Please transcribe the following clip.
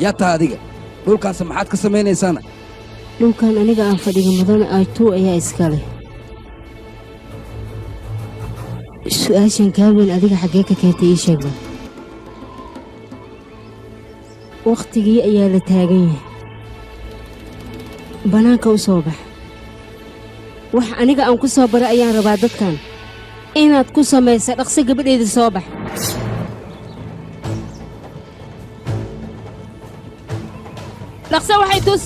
yaa taha adiga dhulkaas maxaad ka samaynaysaana dhulkan aniga aan fadhiga mudan aytuu ayaa iska leh su'aashan kaa weyn adiga xaggee ka keentay ii sheeg bal wakhtigii ayaa la taagan yahay bannaanka u soo bax wax aniga aan ku soo baray ayaan rabaa dadkan inaad ku samaysa dhaqso gabadheeda soo bax dhaqso waxay tus